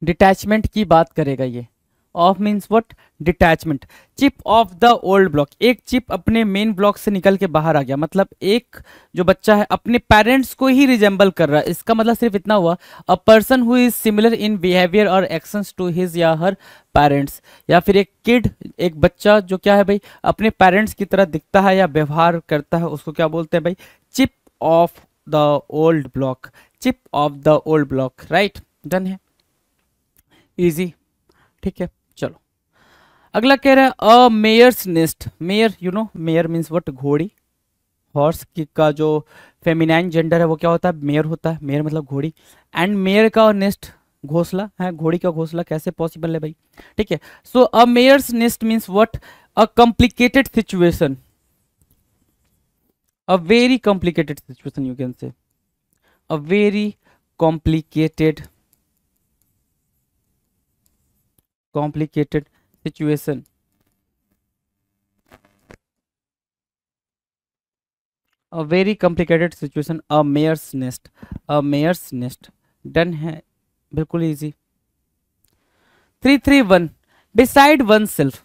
A: detachment की बात करेगा ये, of means what, detachment. Chip off the old block, एक चिप अपने मेन ब्लॉक से निकल के बाहर आ गया, मतलब एक जो बच्चा है अपने पेरेंट्स को ही रिजेंबल कर रहा है, इसका मतलब सिर्फ इतना हुआ, a person who is similar in behaviour और एक्शंस टू हिज या हर पेरेंट्स, या फिर एक किड, एक बच्चा जो क्या है भाई, अपने पेरेंट्स की तरह दिखता है या व्यवहार करता है, उसको क्या बोलते हैं भाई, chip off the old block, chip off the old block, right. Done है, इजी, ठीक है। चलो अगला कह रहा है a mare's nest, mare you know, mare means what, घोड़ी, हॉर्स की का जो फेमिनाइन जेंडर है वो क्या होता है, मेयर होता है, मेयर मतलब घोड़ी, एंड मेयर का नेस्ट घोंसला है, घोड़ी का घोंसला कैसे पॉसिबल है भाई, ठीक है। So a mare's nest means what, a complicated situation, a very complicated situation, you can say a very complicated, complicated situation, a very complicated situation, a mare's nest, a mare's nest. Done है, बिल्कुल easy. 331 beside oneself,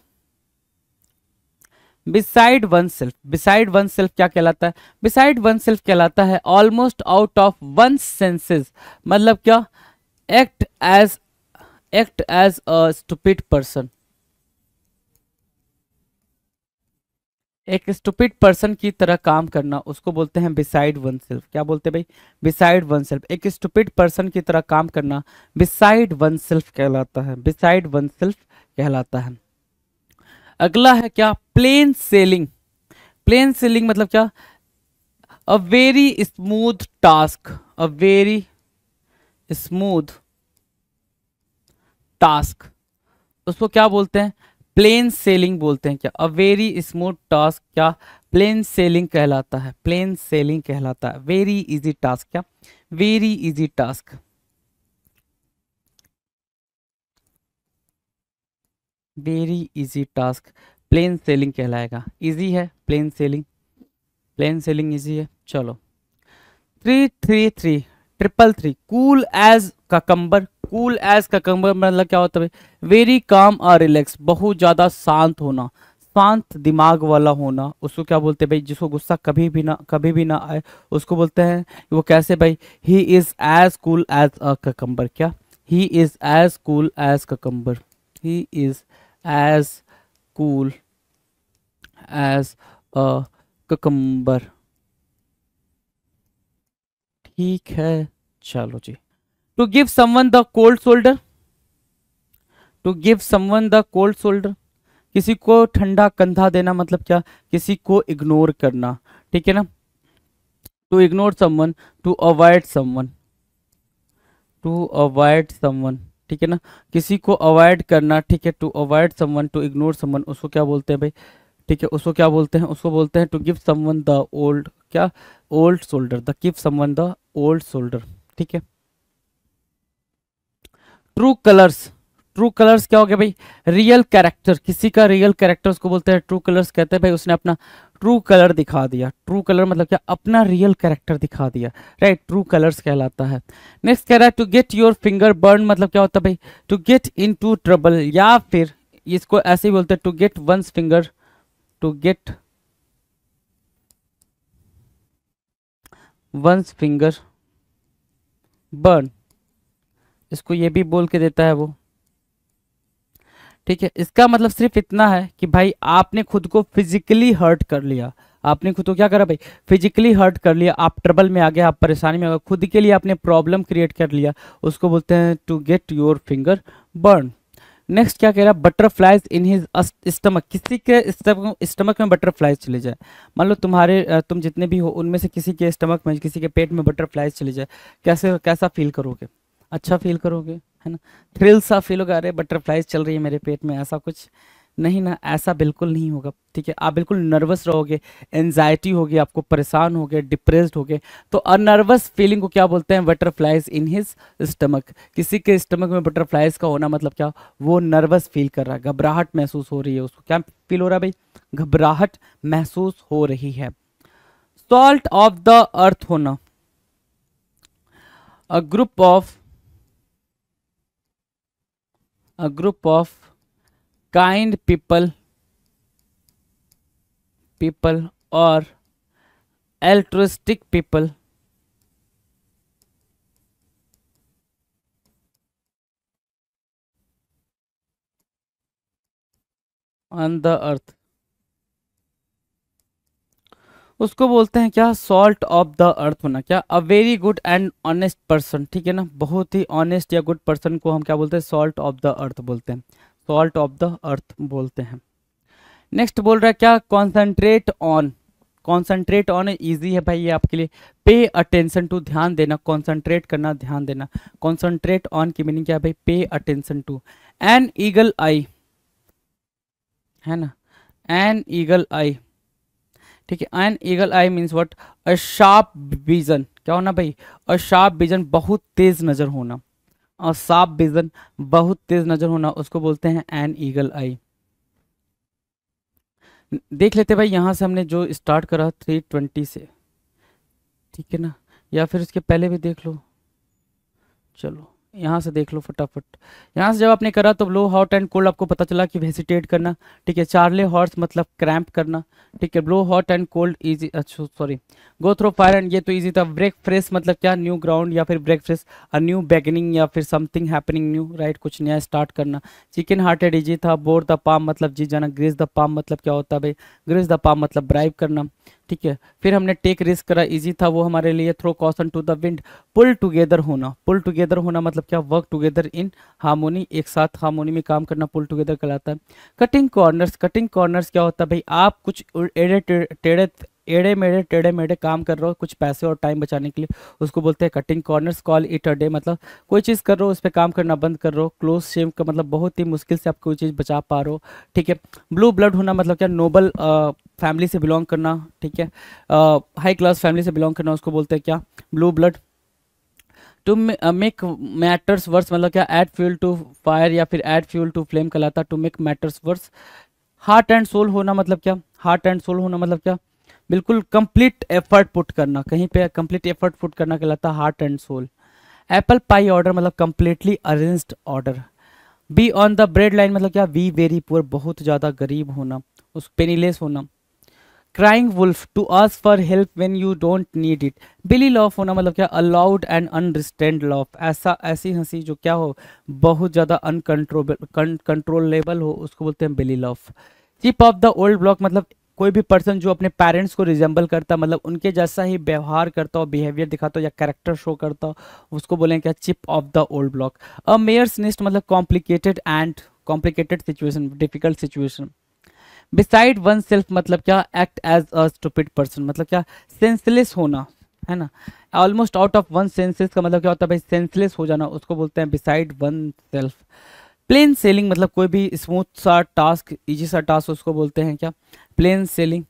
A: beside oneself, beside oneself क्या कहलाता है, beside oneself कहलाता है almost out of one senses, मतलब क्या, act as, act as a stupid person, एक स्टूपिड पर्सन की तरह काम करना उसको बोलते हैं बिसाइड वन सेल्फ। क्या बोलते हैं भाई? Beside one self. एक स्टूपिड पर्सन की तरह काम करना बिसाइड वन सेल्फ कहलाता है, बिसाइड वन सेल्फ कहलाता है। अगला है क्या? Plain sailing. प्लेन सेलिंग मतलब क्या? A very smooth task, a very smooth task, उसको क्या बोलते हैं? प्लेन सेलिंग बोलते हैं। क्या? अ वेरी स्मूथ टास्क क्या? प्लेन सेलिंग कहलाता है, प्लेन सेलिंग कहलाता है। वेरी इजी टास्क क्या? Very easy task, very easy task plain sailing कहलाएगा। इजी है plain sailing, plain sailing easy है। चलो 333 triple three, cool as cucumber. Cool as cucumber मतलब क्या होता है? वेरी काम और रिलैक्स, बहुत ज्यादा शांत होना, शांत दिमाग वाला होना, उसको क्या बोलते हैं भाई? जिसको गुस्सा कभी भी ना आए उसको बोलते हैं वो कैसे भाई? He is as cool as a cucumber. क्या? He is as cool as cucumber, he is as cool as a cucumber. ठीक है, चलो जी। To give someone the cold shoulder, to give someone the cold shoulder, किसी को ठंडा कंधा देना मतलब क्या? किसी को इग्नोर करना, ठीक है ना? To ignore someone, to avoid someone, to avoid someone, ठीक है ना? किसी को अवॉइड करना, ठीक है? To avoid someone, to ignore someone, उसको क्या बोलते हैं भाई? ठीक है, उसको क्या बोलते हैं? उसको बोलते हैं to give someone the old, क्या? Old shoulder, the give someone the old shoulder, ठीक है। ट्रू कलर्स, ट्रू कलर्स क्या हो गया भाई? रियल कैरेक्टर, किसी का रियल कैरेक्टर उसको बोलते हैं ट्रू कलर्स। कहते हैं भाई उसने अपना ट्रू कलर दिखा दिया। ट्रू कलर मतलब क्या? अपना रियल कैरेक्टर दिखा दिया, राइट? ट्रू कलर्स कहलाता है। नेक्स्ट कह रहा है to get your finger burn मतलब क्या होता है भाई? To get into trouble, या फिर इसको ऐसे ही बोलते हैं to get one's finger, to get one's finger burn, इसको ये भी बोल के देता है वो, ठीक है। इसका मतलब सिर्फ इतना है कि भाई आपने खुद को फिजिकली हर्ट कर लिया, आपने खुद को क्या करा भाई? फिजिकली हर्ट कर लिया, आप ट्रबल में आ गए, आप परेशानी में आ गए, खुद के लिए आपने प्रॉब्लम क्रिएट कर लिया, उसको बोलते हैं to get your finger burn. Next क्या कह रहा है? बटरफ्लाइज इन हिज स्टमक, किसी के स्टमक में बटरफ्लाइज चले जाए। मान लो तुम्हारे तुम जितने भी हो उनमें से किसी के स्टमक में, किसी के पेट में बटरफ्लाइज चले जाए, कैसे कैसा फील करोगे? अच्छा फील करोगे, है ना? थ्रिल सा फील होगा, अरे बटरफ्लाइज चल रही है मेरे पेट में, ऐसा कुछ नहीं ना, ऐसा बिल्कुल नहीं होगा, ठीक है। आप बिल्कुल नर्वस रहोगे, एनजाइटी होगी, आपको परेशान होगे, डिप्रेस्ड होगे। तो अनर्वस फीलिंग को क्या बोलते हैं? Butterflies in his stomach. किसी के स्टमक में बटरफ्लाइज का होना मतलब क्या? वो नर्वस फील कर रहा है, घबराहट महसूस हो रही है, उसको क्या फील हो रहा है भाई? घबराहट महसूस हो रही है। सॉल्ट ऑफ द अर्थ होना, a group of, a group of kind people or altruistic people on the earth, उसको बोलते हैं क्या? सॉल्ट ऑफ द अर्थ होना। क्या? A very good and honest person, ठीक है ना? बहुत ही ऑनेस्ट या गुड पर्सन को हम क्या बोलते हैं? सॉल्ट ऑफ द अर्थ बोलते हैं, सॉल्ट ऑफ द अर्थ बोलते हैं। नेक्स्ट बोल रहा है क्या? Concentrate on, concentrate on easy है भाई ये आपके लिए। पे अटेंशन टू, ध्यान देना, कॉन्सेंट्रेट करना, ध्यान देना। कॉन्सेंट्रेट ऑन की मीनिंग क्या है भाई? Pay attention to. An eagle eye, है ना? एन ईगल आई, ठीक है। An eagle eye means what? A sharp vision, क्या होना भाई? अ शार्प विजन, बहुत तेज नजर होना। अ शार्प विजन, बहुत तेज नजर होना, उसको बोलते हैं एन ईगल आई। देख लेते भाई, यहां से हमने जो स्टार्ट करा 320 से, ठीक है ना? या फिर इसके पहले भी देख लो, चलो यहाँ से देख लो फटाफट। यहाँ से जब आपने करा तो ब्लो हॉट एंड कोल्ड आपको पता चला कि हेसिटेट करना, ठीक है। चार्ले हॉर्स मतलब क्रैम्प करना, ठीक है। Blow hot and cold easy, अच्छा sorry, go through fire and ये तो इजी था। ब्रेक फ्रेश मतलब क्या, न्यू ग्राउंड या फिर break fresh a new beginning या फिर समथिंग हैपनिंग न्यू, राइट, कुछ नया स्टार्ट करना। चिकन हार्टेड इजी था। बोर द पाम मतलब जी जाना। ग्रीस द पाम मतलब क्या होता है भाई, ग्रीस द पाम मतलब ब्राइब करना, ठीक है। फिर हमने टेक रिस्क करा, इजी था वो हमारे लिए। Throw caution to the wind, pull together होना। पुल टुगेदर होना मतलब क्या, वर्क टुगेदर इन हार्मोनी, एक साथ हार्मोनी में काम करना पुल टुगेदर कहलाता है। कटिंग कॉर्नर्स, कटिंग कॉर्नर्स क्या होता है भाई, आप कुछ टेढ़े मेढ़े काम कर रहे हो कुछ पैसे और टाइम बचाने के लिए, उसको बोलते हैं cutting corners. Call it a day मतलब कोई चीज़ कर रहे हो उस पर काम करना बंद कर रहे हो। क्लोज शेव का मतलब बहुत ही मुश्किल से आप कोई चीज़ बचा पा रहे हो, ठीक है। ब्लू ब्लड होना मतलब क्या, नोबल फैमिली से बिलोंग करना, ठीक है। हाई क्लास फैमिली से बिलोंग करना, उसको बोलते हैं क्या, blue blood. To make matters worse मतलब क्या, ऐड फ्यूल टू फायर या फिर ऐड फ्यूल टू फ्लेम कहलाता, to make matters worse. Heart and soul होना मतलब क्या, हार्ट एंड सोल होना मतलब क्या, बिल्कुल कंप्लीट एफर्ट पुट करना, कहीं पे कंप्लीट एफर्ट पुट करना कहलाता heart and soul. Apple pie order मतलब completely arranged order. Be on the bread line मतलब क्या, वी वेरी पुअर बहुत ज़्यादा गरीब होना, उस पेनीलेस होना। Crying wolf to ask for help when you don't need it. Belly laugh होना मतलब क्या, अलाउड एंड अनरिस्ट्रेंड लॉफ, ऐसा ऐसी हंसी जो क्या हो, बहुत ज़्यादा कंट्रोलेबल हो, उसको बोलते हैं belly laugh. Chip off the old block मतलब कोई भी पर्सन जो अपने पेरेंट्स को रिजेंबल करता, मतलब उनके जैसा ही व्यवहार करता हो, बिहेवियर दिखाता हो या कैरेक्टर शो करता हो, उसको बोलेंगे क्या, chip off the old block. A mare's nest मतलब complicated situation, difficult situation. Beside oneself मतलब क्या, act as a stupid person मतलब क्या, सेंसलेस होना, है ना। Almost out of one senses का मतलब क्या होता है भाई, सेंसलेस हो जाना, उसको बोलते हैं beside oneself. Plain sailing मतलब कोई भी स्मूथ सा टास्क, इजी सा टास्क, उसको बोलते हैं क्या, plain sailing.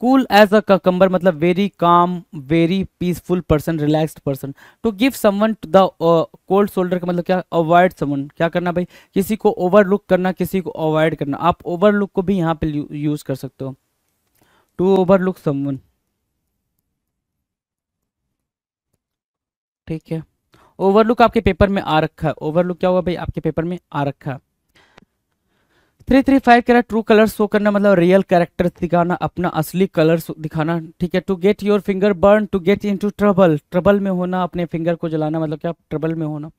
A: Cool as a cucumber मतलब very calm, very peaceful person, relaxed person. To give someone the cold shoulder का मतलब क्या, अवॉइड समवन, क्या करना भाई, किसी को ओवरलुक करना, किसी को अवॉइड करना। आप ओवरलुक को भी यहाँ पे यूज कर सकते हो, टू ओवरलुक समवन, ठीक है। ओवरलुक आपके पेपर में आ रखा है, ओवरलुक क्या हुआ भाई, आपके पेपर में आ रखा है। 335 कह रहा है ट्रू कलर शो करना मतलब रियल कैरेक्टर दिखाना, अपना असली कलर दिखाना, ठीक है। To get your finger burn, to get into trouble, trouble में होना, अपने फिंगर को जलाना मतलब क्या, ट्रबल में होना।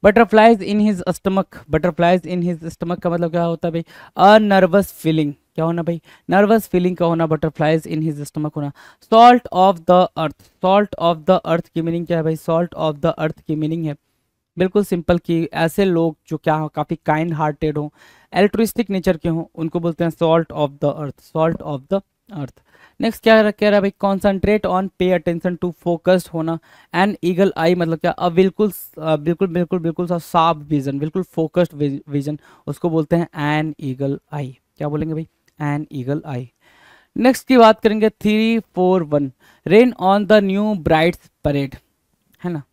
A: Butterflies in his stomach, butterflies in his stomach का मतलब क्या होता है भाई, अ नर्वस फीलिंग, क्या होना भाई, नर्वस फीलिंग का होना, बटरफ्लाइज इन हिज स्टमक होना। Salt of the earth, salt of the अर्थ की मीनिंग क्या है भाई, सॉल्ट ऑफ द अर्थ की मीनिंग है बिल्कुल सिंपल कि ऐसे लोग जो क्या हो, काफ़ी काइंड हार्टेड हो, एल्ट्रिस्टिक नेचर के हों, उनको बोलते हैं salt of the earth, salt of the earth. Next क्या कह रहा है भाई, concentrate on, pay attention to, focused होना। एन ईगल आई मतलब क्या, अब बिल्कुल बिल्कुल बिल्कुल बिल्कुल सा साफ विजन, बिल्कुल फोकस्ड विजन, उसको बोलते हैं एन ईगल आई। क्या बोलेंगे भाई, एन ईगल आई। नेक्स्ट की बात करेंगे 341, rain on the new bride's parade, है ना,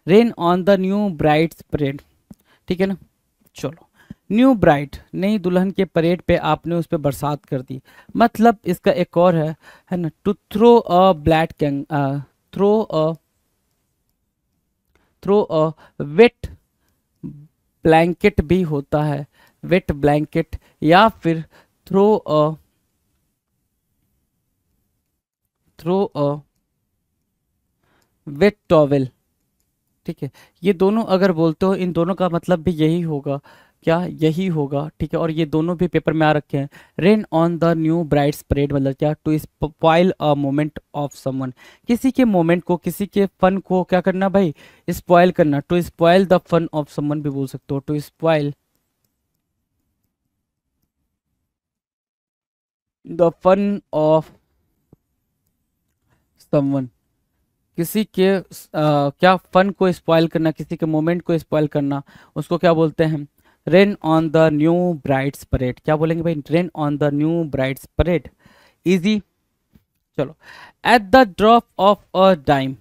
A: rain on the new bride's parade, ठीक है ना। चलो, न्यू ब्राइड, नई दुल्हन के परेड पे आपने उस पर बरसात कर दी, मतलब इसका एक और है ना, to throw a blanket, throw a throw a wet blanket भी होता है, वेट ब्लैंकेट, या फिर throw a throw a wet towel, ठीक है। ये दोनों अगर बोलते हो, इन दोनों का मतलब भी यही होगा, क्या, यही होगा, ठीक है। और ये दोनों भी पेपर में आ रखे हैं। Rain on the new bride's parade मतलब क्या, to spoil a moment of someone, किसी के मोमेंट को, किसी के फन को क्या करना भाई, स्पॉइल करना। To spoil the fun of someone भी बोल सकते हो, to spoil the fun of someone, किसी के क्या फन को स्पॉइल करना, किसी के मोमेंट को स्पॉइल करना, उसको क्या बोलते हैं, rain on the new bride's parade. क्या बोलेंगे भाई, rain on the new bride's parade, easy. चलो, at the drop of a dime,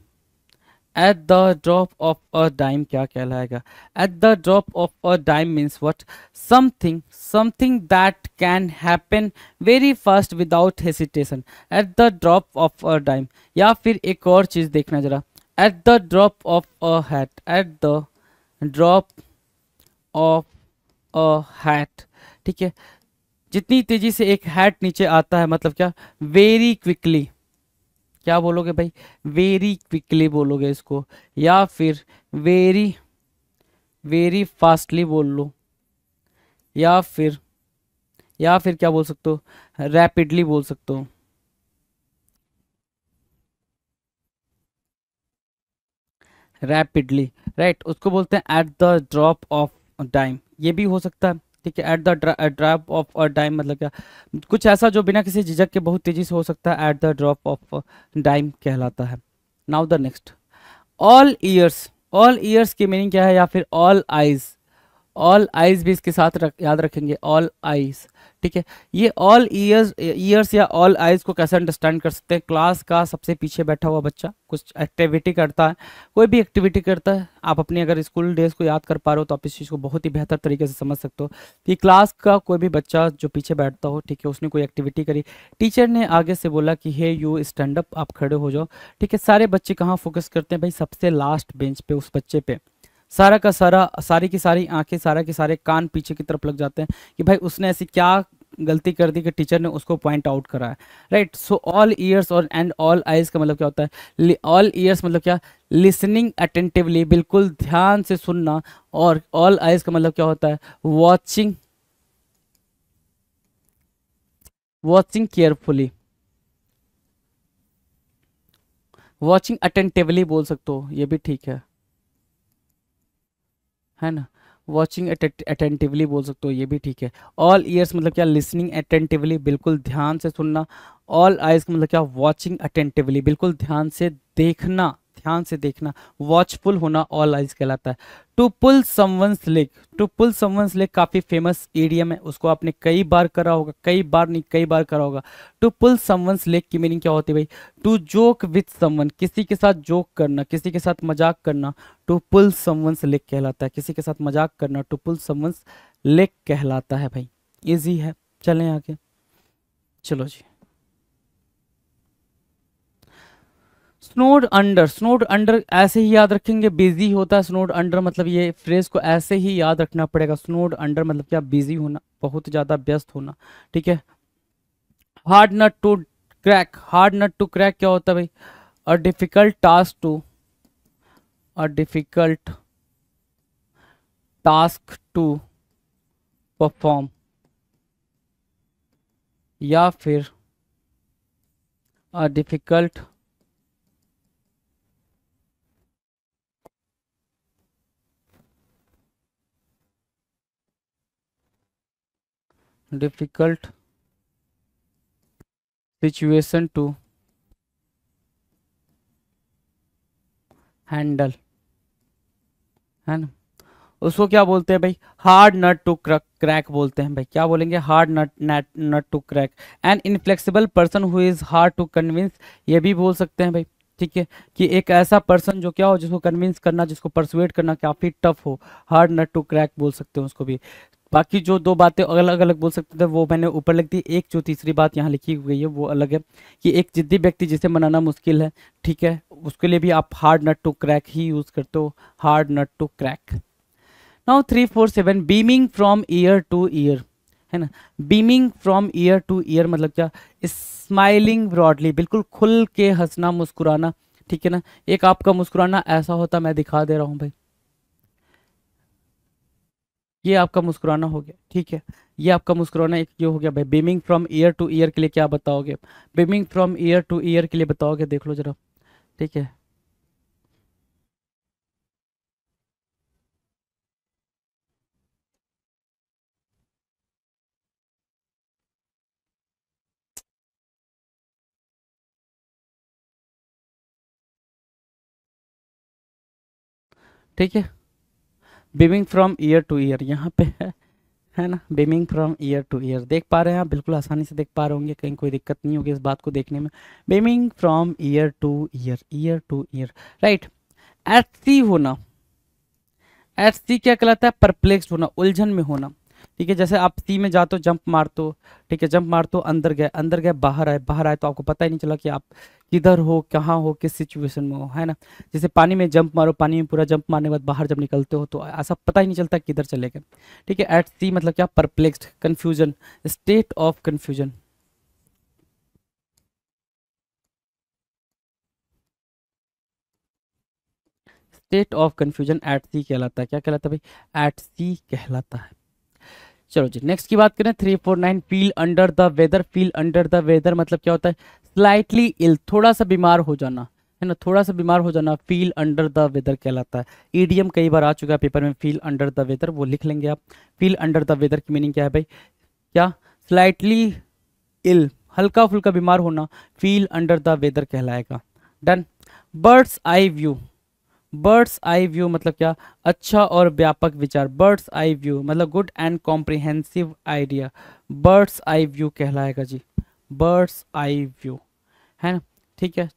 A: at the drop of a dime क्या कहलाएगा, at the drop of a dime means what, something, something that can happen very fast without hesitation, at the drop of a dime. या फिर एक और चीज देखना जरा, at the drop of a hat, eight the drop of a hat, ठीक है। जितनी तेजी से एक हैट नीचे आता है मतलब क्या, वेरी क्विकली, क्या बोलोगे भाई, वेरी क्विकली बोलोगे इसको, या फिर वेरी वेरी फास्टली बोल लो, या फिर क्या बोल सकते हो, रैपिडली बोल सकते हो। रैपिडली, राइट, उसको बोलते हैं eight the drop of time, ये भी हो सकता है, ठीक है। At the drop of a time मतलब क्या, कुछ ऐसा जो बिना किसी झिझक के बहुत तेजी से हो सकता है, at the drop of time कहलाता है। Now the next, all years, all years की मीनिंग क्या है, या फिर ऑल आइज, ऑल आइज भी इसके साथ याद रखेंगे, ऑल आइज, ठीक है। ये ऑल ईयर्स, ईयर्स या ऑल आइज को कैसे अंडरस्टैंड कर सकते हैं, क्लास का सबसे पीछे बैठा हुआ बच्चा कुछ एक्टिविटी करता है, कोई भी एक्टिविटी करता है, आप अपनी अगर स्कूल डेज को याद कर पा रहे हो तो आप इस चीज़ को बहुत ही बेहतर तरीके से समझ सकते हो कि क्लास का कोई भी बच्चा जो पीछे बैठता हो, ठीक है, उसने कोई एक्टिविटी करी, टीचर ने आगे से बोला कि हे यू स्टैंड अप, आप खड़े हो जाओ, ठीक है। सारे बच्चे कहाँ फोकस करते हैं भाई, सबसे लास्ट बेंच पे उस बच्चे पे, सारा का सारा, सारी की सारी आंखें, सारा के सारे कान पीछे की तरफ लग जाते हैं कि भाई उसने ऐसी क्या गलती कर दी कि टीचर ने उसको पॉइंट आउट करा है, राइट। सो ऑल ईयर्स और एंड ऑल आइज का मतलब क्या होता है, ऑल ईयर्स मतलब क्या, लिसनिंग अटेंटिवली, बिल्कुल ध्यान से सुनना, और ऑल आइज का मतलब क्या होता है, watching, watching carefully, watching attentively बोल सकते हो, ये भी ठीक है ना, वॉचिंग अटेंटिवली बोल सकते हो, ये भी ठीक है। ऑल ईयर्स मतलब क्या, लिसनिंग अटेंटिवली, बिल्कुल ध्यान से सुनना, ऑल आइज का मतलब क्या, वॉचिंग अटेंटिवली, बिल्कुल ध्यान से देखना, ध्यान से देखना, वॉचफुल होना ऑल आइज कहलाता है। To pull someone's leg, to pull someone's leg काफी फेमस इडियम है, उसको आपने कई बार करा होगा, कई बार नहीं कई बार करा होगा। टू पुल समवंस लेग की मीनिंग क्या होती है भाई, टू जोक विथ समवन, किसी के साथ जोक करना, किसी के साथ मजाक करना, टू पुल समवंस लेग कहलाता है, किसी के साथ मजाक करना टू पुल समवंस लेग कहलाता है भाई। इजी है, चलें आगे, चलो जी। स्नोड अंडर, स्नोड अंडर ऐसे ही याद रखेंगे, बिजी होता है स्नोड अंडर, मतलब ये फ्रेज को ऐसे ही याद रखना पड़ेगा, स्नोड अंडर मतलब क्या, बिजी होना, बहुत ज्यादा व्यस्त होना, ठीक है। Hard nut to crack, hard nut to crack क्या होता है भाई, a difficult task to, a difficult task to perform, या फिर difficult, difficult situation to handle, है ना। उसको क्या बोलते हैं भाई, हार्ड नट टू क्रैक बोलते हैं भाई, क्या बोलेंगे, hard nut nut nut to crack. An inflexible person who is hard to convince, ये भी बोल सकते हैं भाई, ठीक है, कि एक ऐसा पर्सन जो क्या हो, जिसको कन्विंस करना, जिसको परसुएट करना काफी टफ हो, हार्ड नट टू क्रैक बोल सकते हैं उसको भी। बाकी जो दो बातें अलग अलग बोल सकते थे वो मैंने ऊपर लिख दी, एक जो तीसरी बात यहाँ लिखी हुई है वो अलग है, कि एक जिद्दी व्यक्ति जिसे मनाना मुश्किल है, ठीक है, उसके लिए भी आप हार्ड नट टू क्रैक ही यूज करते हो, hard nut to crack. Now 347, beaming from ear to ear, है ना। Beaming from ear to ear मतलब क्या, स्माइलिंग ब्रॉडली, बिल्कुल खुल के हंसना, मुस्कुराना, ठीक है ना। एक आपका मुस्कुराना ऐसा होता, मैं दिखा दे रहा हूँ भाई, ये आपका मुस्कुराना हो गया, ठीक है। ये आपका मुस्कुराना एक ये हो गया भाई। Beaming from ear to year के लिए क्या बताओगे, beaming from ear to year के लिए बताओगे, देख लो जरा, ठीक है। ठीक है, beaming from ear to year यहाँ पे है ना, beaming from ear to year देख पा रहे हैं आप, बिल्कुल आसानी से देख पा रहे होंगे, कहीं कोई दिक्कत नहीं होगी इस बात को देखने में। Beaming from ear to ear, ear to ear, right. At sea होना, एट सी क्या कहलाता है, परप्लेक्स्ड होना, उलझन में होना, ठीक है। जैसे आप सी में जाते हो, जंप मारते हो, ठीक है, जंप मारते हो, अंदर गए, अंदर गए, बाहर आए, बाहर आए तो आपको पता ही नहीं चला कि आप किधर हो, कहाँ हो, किस सिचुएशन में हो, है ना। जैसे पानी में जंप मारो, पानी में पूरा जंप मारने के बाद बाहर जब निकलते हो तो ऐसा पता ही नहीं चलता किधर चले गए। ठीक है। एट सी मतलब क्या, perplexed, confusion, state of confusion. State of confusion at sea कहलाता है। क्या कहलाता है भाई? एट सी कहलाता है। चलो जी, नेक्स्ट की बात करें। 349, feel under the weather. Feel under the weather मतलब क्या होता है? स्लाइटली इल, थोड़ा सा बीमार हो जाना, है ना, थोड़ा सा बीमार हो जाना, फील अंडर द वेदर कहलाता है। ईडीएम कई बार आ चुका है पेपर में, फील अंडर द वेदर, वो लिख लेंगे आप। फील अंडर द वेदर की मीनिंग क्या है भाई? क्या? स्लाइटली इल, हल्का फुल्का बीमार होना, फील अंडर द वेदर कहलाएगा। Done. Birds eye view. Birds eye view मतलब क्या? अच्छा और व्यापक विचार। बर्ड्स आई व्यू मतलब good and comprehensive idea, birds eye view कहलाएगा जी, बर्ड्स आई व्यू, है ना। ठीक है।